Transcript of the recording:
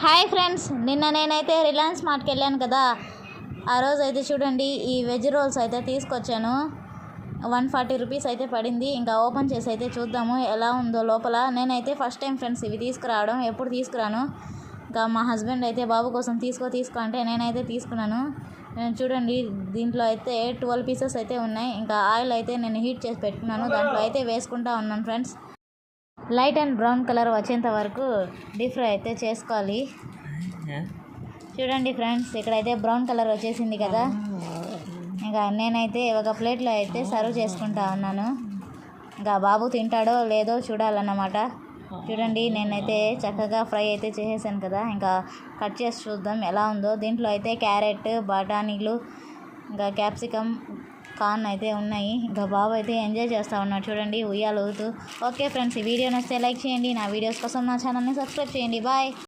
Hi friends, నిన్న నేనైతే Reliance మార్ట్కి వెళ్ళాను కదా. ఆ రోజు అయితే చూడండి, ఈ వెజ్ రోల్స్ అయితే తీసుకొచ్చాను. 140 రూపీస్ అయితే పడింది. ఇంకా ఓపెన్ చేసి అయితే చూద్దాము ఎలా ఉందో లోపల. నేనైతే ఫస్ట్ టైం ఫ్రెండ్స్ ఇవి తీసుకురావడం, ఎప్పుడు తీసుకురాను. ఇంకా మా హస్బెండ్ అయితే బాబు కోసం తీసుకో అంటే నేనైతే తీసుకున్నాను. చూడండి, దీంట్లో అయితే 12 పీసెస్ అయితే ఉన్నాయి. ఇంకా ఆయిల్ అయితే నేను హీట్ చేసి పెట్టుకున్నాను, దాంట్లో అయితే వేసుకుంటా ఉన్నాను friends. Light and brown colour వచ్చేంత వరకు డీప్ ఫ్రై అయితే చేసుకోవాలి. చూడండి ఫ్రెండ్స్, ఇక్కడైతే బ్రౌన్ కలర్ వచ్చేసింది కదా. ఇంకా నేనైతే ఒక ప్లేట్లో అయితే సర్వ్ చేసుకుంటా ఉన్నాను. ఇంకా బాబు తింటాడో లేదో చూడాలన్నమాట. చూడండి, నేనైతే చక్కగా ఫ్రై అయితే చేసేసాను కదా. ఇంకా కట్ చేసి చూద్దాం ఎలా ఉందో. దీంట్లో అయితే క్యారెట్, బఠానీలు, ఇంకా క్యాప్సికమ్, కార్న్ అయితే ఉన్నాయి. ఇంకా బాబు అయితే ఎంజాయ్ చేస్తూ ఉన్నాడు చూడండి, ఉయ్యాలు ఊగుతూ. ఓకే ఫ్రెండ్స్, ఈ వీడియో నచ్చితే లైక్ చేయండి. నా వీడియోస్ కోసం నా ఛానల్ని సబ్స్క్రైబ్ చేయండి. బాయ్.